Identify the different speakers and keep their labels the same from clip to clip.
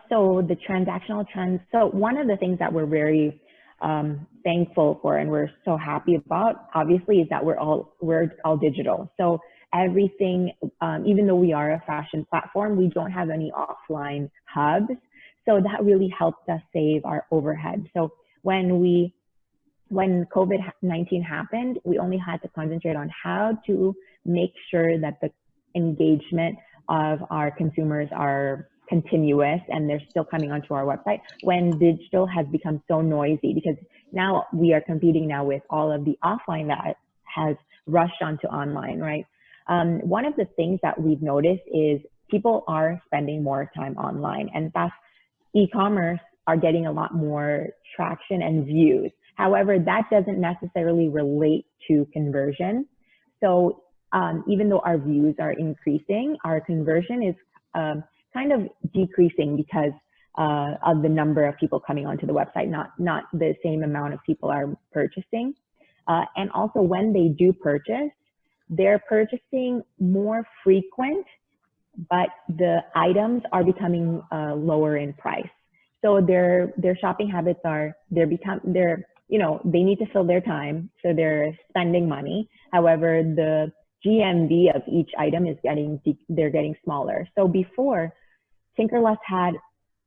Speaker 1: So the transactional trends. So one of the things that we're very thankful for and we're so happy about, obviously, is that we're all digital. So everything, even though we are a fashion platform, we don't have any offline hubs. So that really helped us save our overhead. So when COVID-19 happened, we only had to concentrate on how to make sure that the engagement of our consumers are continuous and they're still coming onto our website when digital has become so noisy, because now we are competing now with all of the offline that has rushed onto online, right? One of the things that we've noticed is people are spending more time online, and thus e-commerce are getting a lot more traction and views. However, that doesn't necessarily relate to conversion. So even though our views are increasing, our conversion is kind of decreasing because of the number of people coming onto the website, not the same amount of people are purchasing. And also when they do purchase, they're purchasing more frequent, but the items are becoming lower in price. So their shopping habits are, they need to fill their time, so they're spending money. However, the GMV of each item is they're getting smaller. So before, Tinkerlust had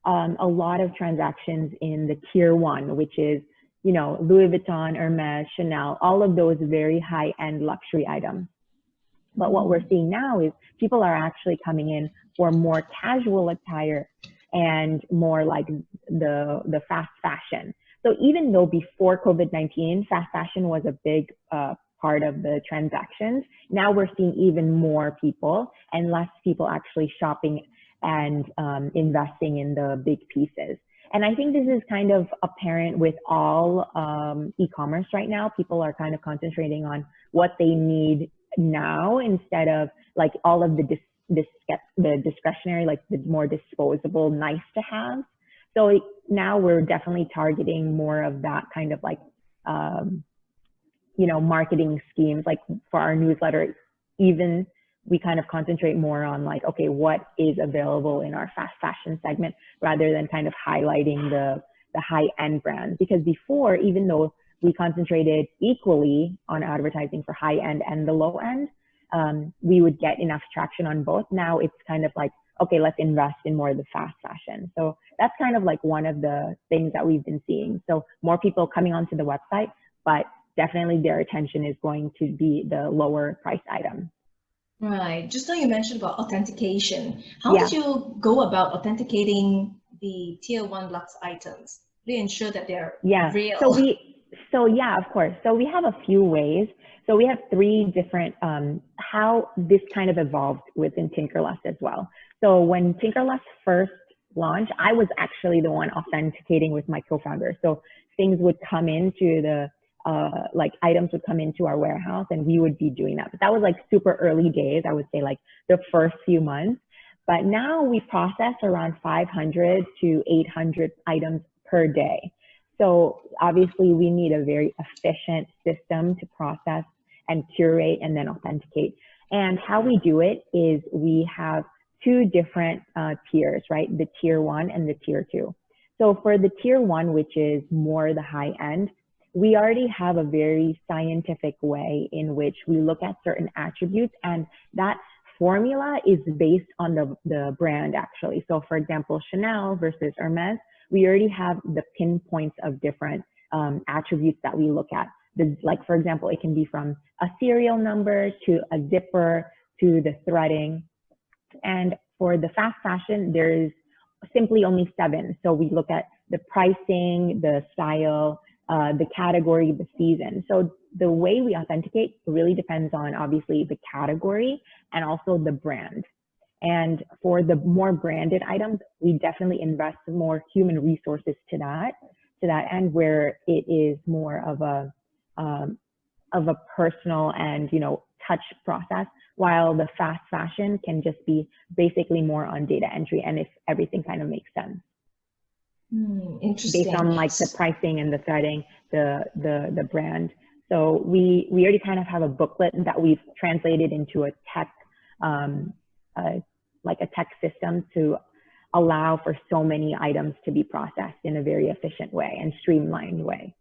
Speaker 1: a lot of transactions in the tier 1, which is, Louis Vuitton, Hermes, Chanel, all of those very high-end luxury items. But what we're seeing now is people are actually coming in for more casual attire and more like the fast fashion. So even though before COVID-19, fast fashion was a big part of the transactions, now we're seeing even more people and less people actually shopping and investing in the big pieces. And I think this is kind of apparent with all e-commerce right now. People are kind of concentrating on what they need now instead of like all of the discretionary, like the more disposable, nice to have. So now we're definitely targeting more of that kind of like, marketing schemes. Like for our newsletter, even we kind of concentrate more on like, okay, what is available in our fast fashion segment rather than kind of highlighting the high-end brands. Because before, even though we concentrated equally on advertising for high-end and the low-end, we would get enough traction on both. Now it's kind of like, okay, let's invest in more of the fast fashion. So that's kind of like one of the things that we've been seeing. So more people coming onto the website, but definitely their attention is going to be the lower price item.
Speaker 2: Right. Just now you mentioned about authentication. How did you go about authenticating the tier 1 luxe items to ensure that they're real?
Speaker 1: So of course. So we have a few ways. So we have 3 different, how this kind of evolved within Tinkerlust as well. So when Tinkerlust first launched, I was actually the one authenticating with my co-founder. So things would come into like items would come into our warehouse and we would be doing that. But that was like super early days, I would say like the first few months. But now we process around 500 to 800 items per day. So obviously we need a very efficient system to process and curate and then authenticate. And how we do it is we have 2 different tiers, right? The tier 1 and the tier 2. So for the tier 1, which is more the high end, we already have a very scientific way in which we look at certain attributes, and that formula is based on the brand actually. So for example, Chanel versus Hermes, we already have the pinpoints of different attributes that we look at. Like for example, it can be from a serial number to a zipper to the threading. And for the fast fashion, there's simply only 7. So we look at the pricing, the style, the category, the season. So the way we authenticate really depends on obviously the category and also the brand. And for the more branded items, we definitely invest more human resources to that end, where it is more of a personal and touch process, while the fast fashion can just be basically more on data entry and if everything kind of makes sense.
Speaker 2: Interesting.
Speaker 1: Based on like the pricing and the threading, the brand. So we already kind of have a booklet that we've translated into a tech, like a tech system to allow for so many items to be processed in a very efficient way and streamlined way.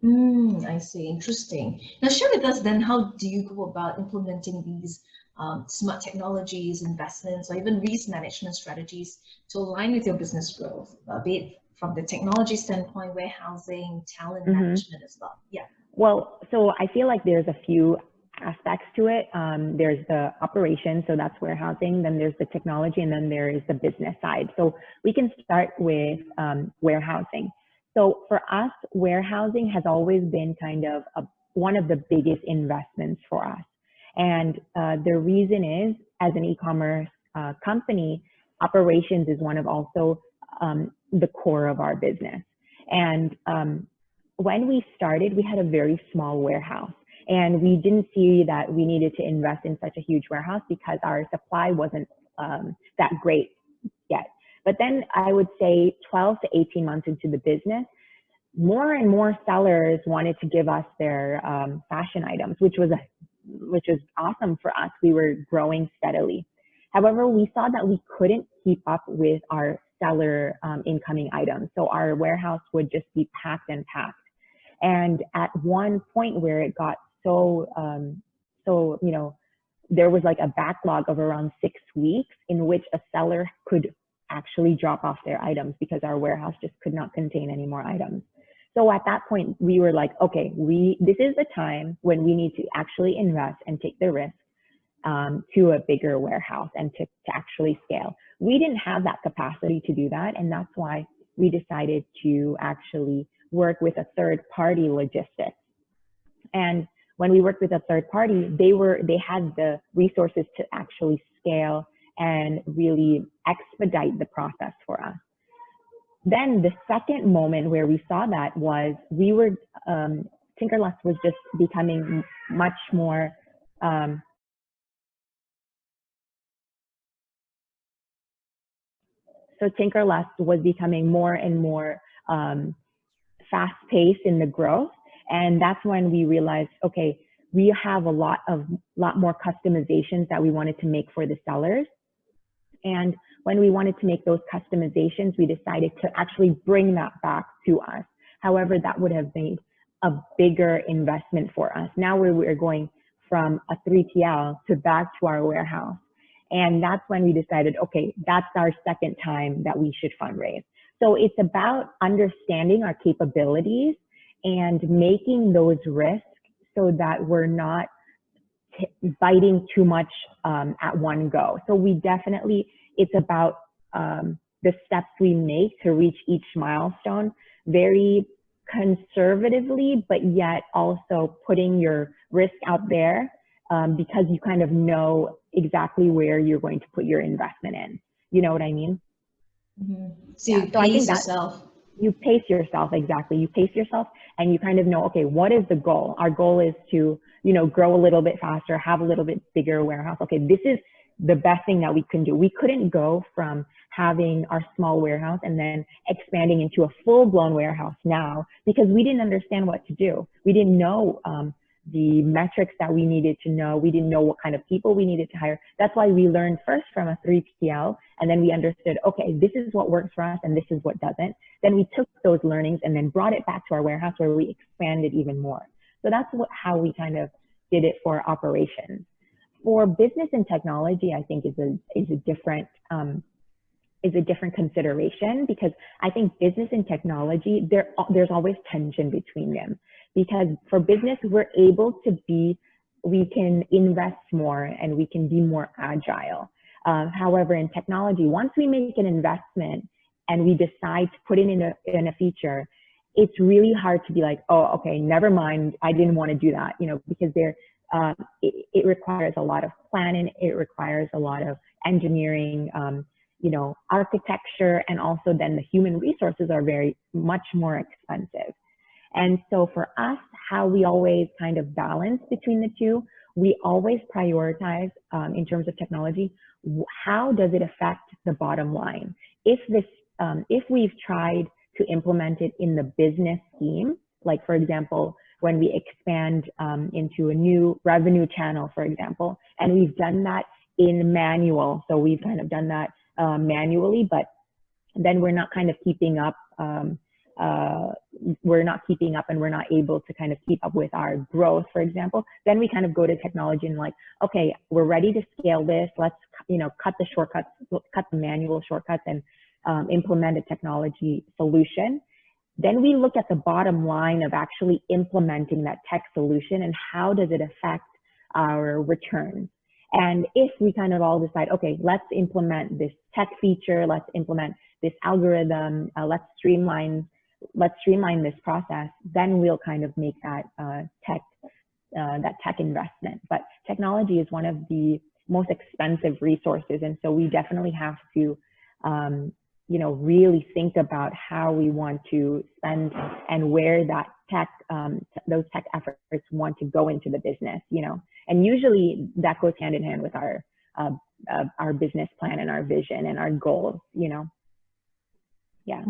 Speaker 2: I see. Interesting. Now, share with us then, how do you go about implementing these smart technologies, investments, or even risk management strategies to align with your business growth, be it from the technology standpoint, warehousing, talent management as well? Yeah.
Speaker 1: Well, so I feel like there's a few aspects to it. There's the operation, so that's warehousing, then there's the technology, and then there is the business side. So we can start with warehousing. So for us, warehousing has always been kind of one of the biggest investments for us. And the reason is, as an e-commerce company, operations is one of also the core of our business. And when we started, we had a very small warehouse, and we didn't see that we needed to invest in such a huge warehouse because our supply wasn't that great yet. But then I would say 12 to 18 months into the business, more and more sellers wanted to give us their fashion items, which was awesome for us. We were growing steadily. However, we saw that we couldn't keep up with our seller incoming items. So our warehouse would just be packed and packed. And at one point where it got there was like a backlog of around 6 weeks in which a seller could actually drop off their items because our warehouse just could not contain any more items. So at that point, we were like, okay, this is the time when we need to actually invest and take the risk to a bigger warehouse and to actually scale. We didn't have that capacity to do that, and that's why we decided to actually work with a third-party logistics. And when we worked with a third party, they had the resources to actually scale and really expedite the process for us. Then the second moment where we saw that was Tinkerlust was just becoming much more so Tinkerlust was becoming more and more fast-paced in the growth. And that's when we realized, okay, we have a lot more customizations that we wanted to make for the sellers. And when we wanted to make those customizations, we decided to actually bring that back to us. However, that would have made a bigger investment for us. Now we're going from a 3PL to back to our warehouse. And that's when we decided, okay, that's our second time that we should fundraise. So it's about understanding our capabilities and making those risks so that we're not biting too much at one go. So it's about the steps we make to reach each milestone very conservatively, but yet also putting your risk out there because you kind of know exactly where you're going to put your investment in. You know what I mean?
Speaker 2: So you pace yourself.
Speaker 1: You pace yourself, exactly. You pace yourself and you kind of know, okay, what is the goal? Our goal is to, grow a little bit faster, have a little bit bigger warehouse. Okay, this is the best thing that we can do. We couldn't go from having our small warehouse and then expanding into a full-blown warehouse now because we didn't understand what to do. We didn't know the metrics that we needed to know. We didn't know what kind of people we needed to hire. That's why we learned first from a 3PL, and then we understood, okay, this is what works for us and this is what doesn't. Then we took those learnings and then brought it back to our warehouse where we expanded even more. So that's how we kind of did it for operations. For business and technology, I think is a different consideration because I think business and technology, there's always tension between them. Because for business, we can invest more and we can be more agile. However, in technology, once we make an investment and we decide to put it in a feature, it's really hard to be like, oh, okay, never mind, I didn't want to do that, because it requires a lot of planning, it requires a lot of engineering, architecture, and also then the human resources are very much more expensive. And so for us, how we always kind of balance between the two, we always prioritize in terms of technology, how does it affect the bottom line? If we've tried to implement it in the business scheme, like for example, when we expand into a new revenue channel, for example, and we've done that in manual, so we've kind of done that manually, but then we're not kind of keeping up. We're not keeping up and we're not able to kind of keep up with our growth, for example. Then we kind of go to technology and like, okay, we're ready to scale this. Let's, cut the shortcuts, cut the manual shortcuts and implement a technology solution. Then we look at the bottom line of actually implementing that tech solution and how does it affect our returns. And if we kind of all decide, okay, let's implement this tech feature, let's implement this algorithm, let's streamline this process, then we'll kind of make that tech investment. But technology is one of the most expensive resources, and so we definitely have to really think about how we want to spend and where that those tech efforts want to go into the business, and usually that goes hand in hand with our business plan and our vision and our goals, Yeah.